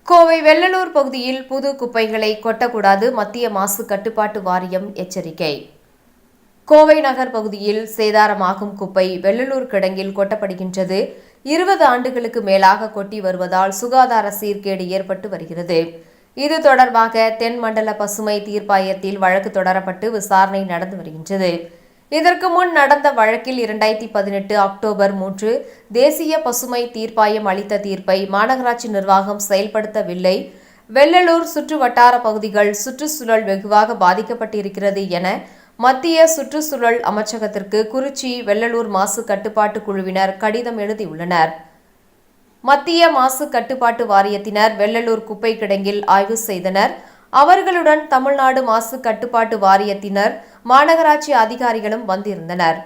கோவை வெள்ளலூர் பகுதியில் புது குப்பைகளை கொட்டக்கூடாது, மத்திய மாசு கட்டுப்பாட்டு வாரியம் எச்சரிக்கை. கோவை நகர் பகுதியில் சேதாரமாகும் குப்பை வெள்ளலூர் கிடங்கில் கொட்டப்படுகின்றது. 20 ஆண்டுகளுக்கு மேலாக கொட்டி வருவதால் சுகாதார சீர்கேடு ஏற்பட்டு வருகிறது. இது தொடர்பாக தென் மண்டல பசுமை தீர்ப்பாயத்தில் வழக்கு தொடரப்பட்டு விசாரணை நடந்து வருகின்றது. இதற்கு முன் நடந்த வழக்கில் 2018 அக்டோபர் 3 தேசிய பசுமை தீர்ப்பாயம் அளித்த தீர்ப்பை மாநகராட்சி நிர்வாகம் செயல்படுத்தவில்லை. வெள்ளலூர் சுற்று வட்டார பகுதிகள் சுற்றுச்சூழல் வெகுவாக பாதிக்கப்பட்டிருக்கிறது என மத்திய சுற்றுச்சூழல் அமைச்சகத்திற்கு குறிச்சி வெள்ளலூர் மாசு கட்டுப்பாட்டு குழுவினர் கடிதம் எழுதியுள்ளனர். மத்திய மாசு கட்டுப்பாட்டு வாரியத்தினர் வெள்ளலூர் குப்பை கிடங்கில் ஆய்வு செய்தனர். அவர்களுடன் தமிழ்நாடு மாசு கட்டுப்பாட்டு வாரியத்தினர், மாநகராட்சி அதிகாரிகளும் வந்திருந்தனர்.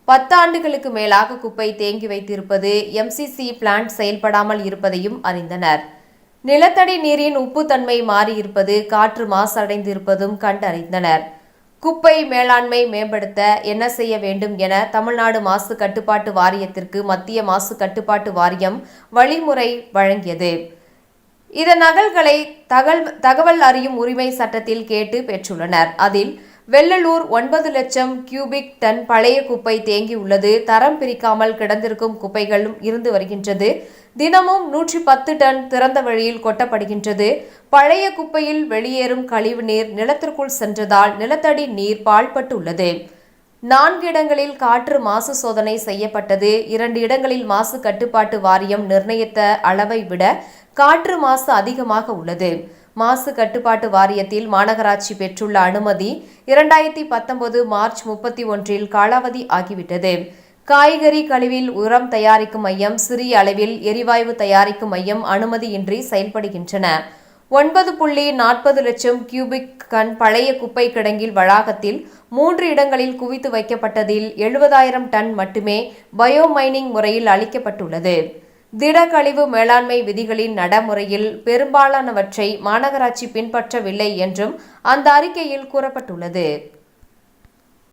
10 ஆண்டுகளுக்கு மேலாக குப்பை தேங்கி வைத்திருப்பது, MCC பிளான்ட் செயல்படாமல் இருப்பதையும் அறிந்தனர். நிலத்தடி நீரின் உப்புத்தன்மை மாறியிருப்பது, காற்று மாசடைந்திருப்பதும் கண்டறிந்தனர். குப்பை மேலாண்மை மேம்படுத்த என்ன செய்ய வேண்டும் என தமிழ்நாடு மாசு கட்டுப்பாட்டு வாரியத்திற்கு மத்திய மாசு கட்டுப்பாட்டு வாரியம் வழிமுறை வழங்கியது. இதன் நகல்களை தகவல் அறியும் உரிமை சட்டத்தில் கேட்டு பெற்றுள்ளனர். அதில் வெள்ளலூர் 9 லட்சம் கியூபிக் டன் பழைய குப்பை தேங்கி உள்ளது. தரம் பிரிக்காமல் கிடந்திருக்கும் குப்பைகளும் இருந்து வருகின்றது. தினமும் 110 டன் திறந்த வழியில் கொட்டப்படுகின்றது. பழைய குப்பையில் வெளியேறும் கழிவு நீர் நிலத்திற்குள் சென்றதால் நிலத்தடி நீர் பாழ்பட்டு உள்ளது. 4 இடங்களில் காற்று மாசு சோதனை செய்யப்பட்டது. 2 இடங்களில் மாசு கட்டுப்பாட்டு வாரியம் நிர்ணயித்த அளவை விட காற்று மாசு அதிகமாக உள்ளது. மாசு கட்டுப்பாட்டு வாரியத்தில் மாநகராட்சி பெற்றுள்ள அனுமதி 2019 மார்ச் 31 காலாவதி ஆகிவிட்டது. காய்கறி கழிவில் உரம் தயாரிக்கும் மையம், சிறிய அளவில் எரிவாயு தயாரிக்கும் மையம் அனுமதியின்றி செயல்படுகின்றன. 9.40 லட்சம் கியூபிக் டன் பழைய குப்பை கிடங்கில் வளாகத்தில் 3 இடங்களில் குவித்து வைக்கப்பட்டதில் 70,000 டன் மட்டுமே பயோமைனிங் முறையில் அளிக்கப்பட்டுள்ளது. திடக்கழிவு மேலாண்மை விதிகளின் நடைமுறையில் பெரும்பாலானவற்றை மாநகராட்சி பின்பற்றவில்லை என்றும் அந்த அறிக்கையில் கூறப்பட்டுள்ளது.